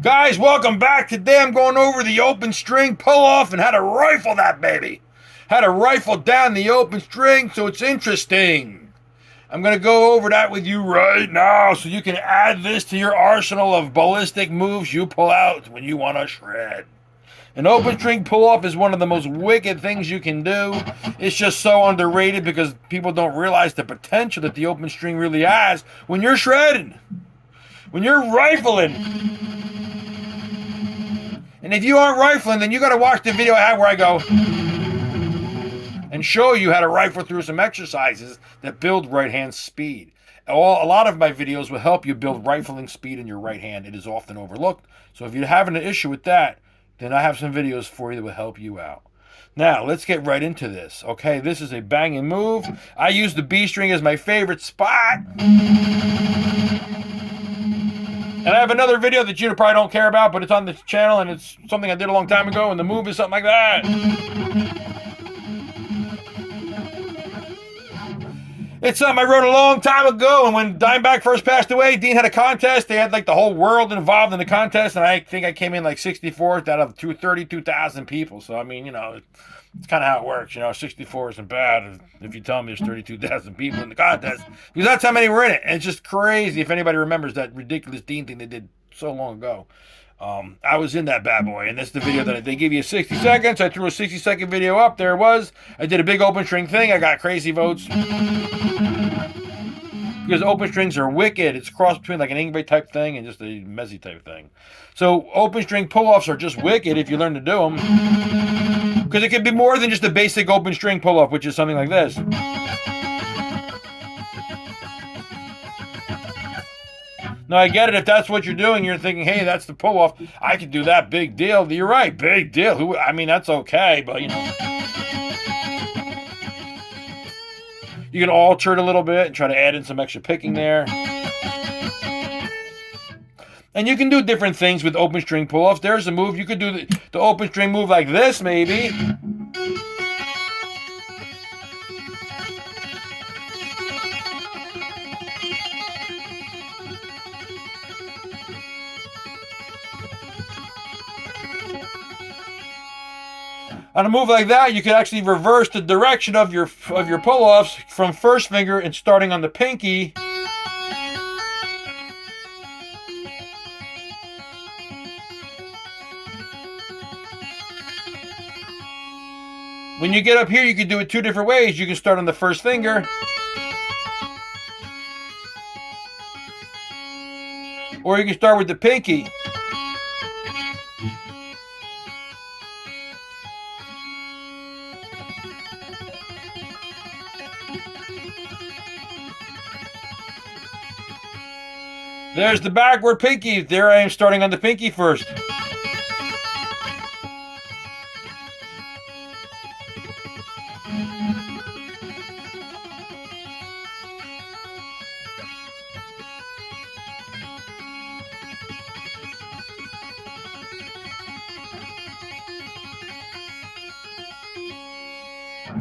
Guys, welcome back. Today I'm going over the open string pull-off and how to rifle that baby. How to rifle down the open string so it's interesting. I'm going to go over that with you right now so you can add this to your arsenal of ballistic moves you pull out when you want to shred. An open string pull-off is one of the most wicked things you can do. It's just so underrated because people don't realize the potential that the open string really has when you're shredding. When you're rifling. And if you aren't rifling, then you got to watch the video I have where I go and show you how to rifle through some exercises that build right hand speed. A lot of my videos will help you build rifling speed in your right hand. It is often overlooked. So if you're having an issue with that, then I have some videos for you that will help you out. Now, let's get right into this. Okay, this is a banging move. I use the B string as my favorite spot. And I have another video that you probably don't care about, but it's on this channel, and it's something I did a long time ago, and the move is something like that. It's something I wrote a long time ago, and when Dimebag first passed away, Dean had a contest. They had like the whole world involved in the contest, and I think I came in like 64th out of 32,000 people. So, I mean, you know, it's kind of how it works. You know, 64 isn't bad if you tell me there's 32,000 people in the contest, because that's how many were in it. And it's just crazy if anybody remembers that ridiculous Dean thing they did so long ago. I was in that bad boy, and that's the video that they give you 60 seconds. I threw a 60-second video up. There it was. I did a big open string thing. I got crazy votes. Because open strings are wicked. It's a cross between like an Ingve type thing and just a Mezzy type thing. So open string pull-offs are just wicked if you learn to do them. Because it can be more than just a basic open string pull-off, which is something like this. Now, I get it. If that's what you're doing, you're thinking, hey, that's the pull-off. I could do that. Big deal. You're right. Big deal. I mean, that's okay, but, you know. You can alter it a little bit and try to add in some extra picking there. And you can do different things with open string pull-offs. There's a move. You could do the open string move like this, maybe. On a move like that, you can actually reverse the direction of your pull-offs from first finger and starting on the pinky. When you get up here, you can do it two different ways. You can start on the first finger, or you can start with the pinky. There's the backward pinky. There I am starting on the pinky first.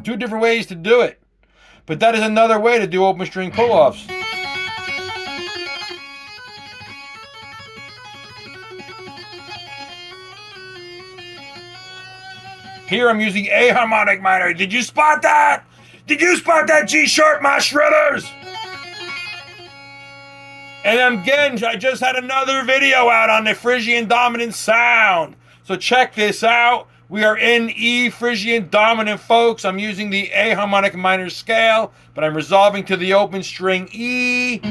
Two different ways to do it. But that is another way to do open string pull-offs. Here I'm using A harmonic minor. Did you spot that? Did you spot that G sharp, my shredders? And again, I just had another video out on the Phrygian dominant sound. So check this out. We are in E Phrygian dominant, folks. I'm using the A harmonic minor scale, but I'm resolving to the open string E.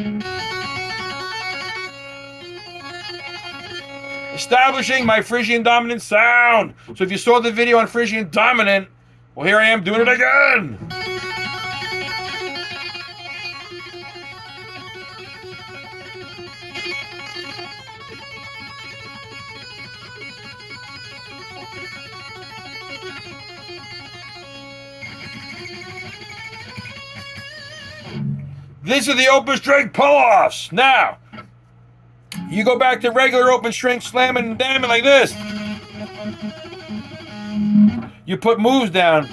Establishing my Phrygian dominant sound. So if you saw the video on Phrygian dominant, well, here I am doing it again. These are the open string pull-offs. Now, you go back to regular open string slamming and damming like this. You put moves down.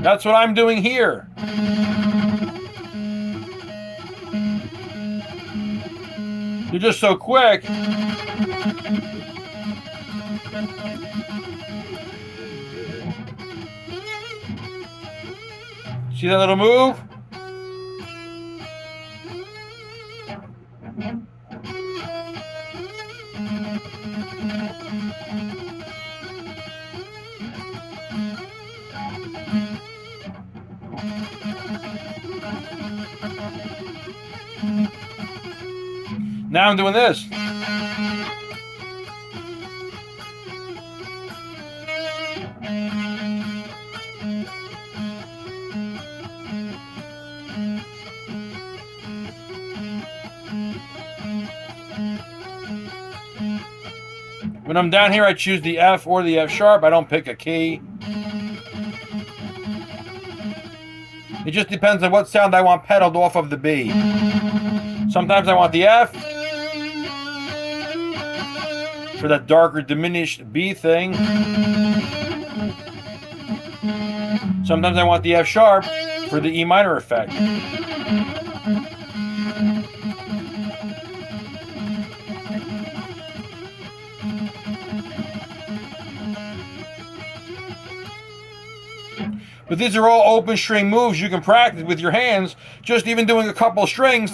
That's what I'm doing here. You're just so quick. See that little move? Now I'm doing this. When I'm down here, I choose the F or the F sharp. I don't pick a key. It just depends on what sound I want pedaled off of the B. Sometimes I want the F for that darker diminished B thing. Sometimes I want the F sharp for the E minor effect. But these are all open string moves you can practice with your hands, just even doing a couple strings.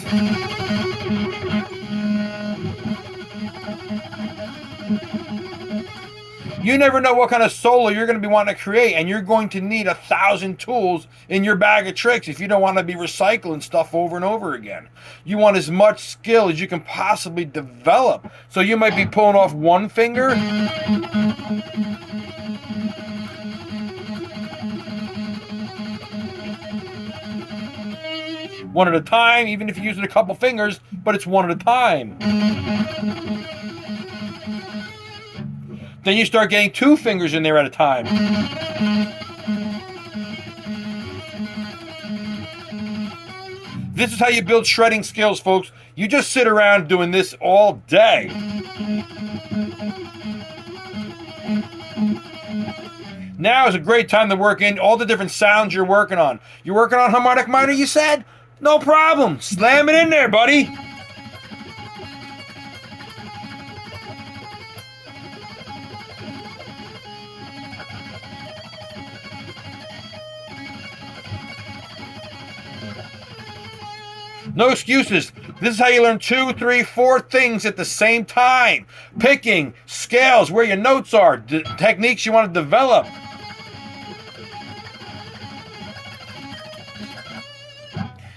You never know what kind of solo you're going to be wanting to create, and you're going to need 1,000 tools in your bag of tricks if you don't want to be recycling stuff over and over again. You want as much skill as you can possibly develop. So you might be pulling off one finger, one at a time, even if you're using a couple fingers, but it's one at a time. Then you start getting 2 fingers in there at a time. This is how you build shredding skills, folks. You just sit around doing this all day. Now is a great time to work in all the different sounds you're working on. You're working on harmonic minor, you said? No problem. Slam it in there, buddy. No excuses. This is how you learn 2, 3, 4 things at the same time. Picking, scales, where your notes are, techniques you want to develop.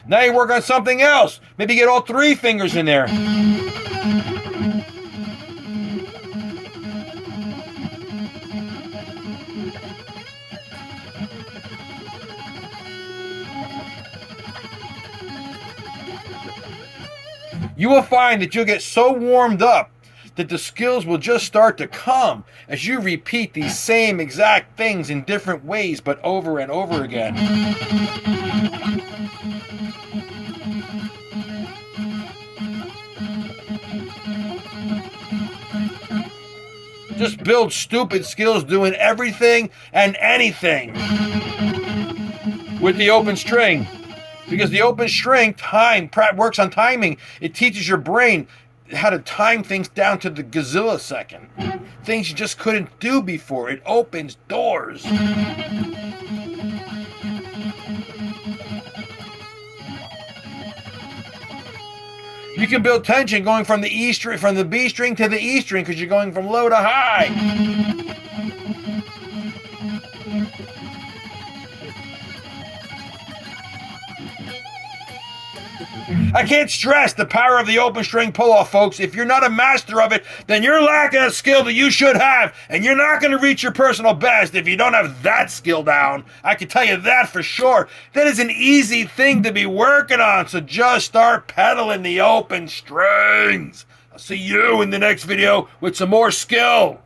Now you work on something else. Maybe get all 3 fingers in there. You will find that you'll get so warmed up that the skills will just start to come as you repeat these same exact things in different ways, but over and over again. Just build stupid skills doing everything and anything with the open string. Because the open string works on timing. It teaches your brain how to time things down to the gazillisecond. Things you just couldn't do before. It opens doors. You can build tension going from the E string, from the B string to the E string, because you're going from low to high. I can't stress the power of the open string pull-off, folks. If you're not a master of it, then you're lacking a skill that you should have, and you're not going to reach your personal best if you don't have that skill down. I can tell you that for sure. That is an easy thing to be working on, so just start pedaling the open strings. I'll see you in the next video with some more skill.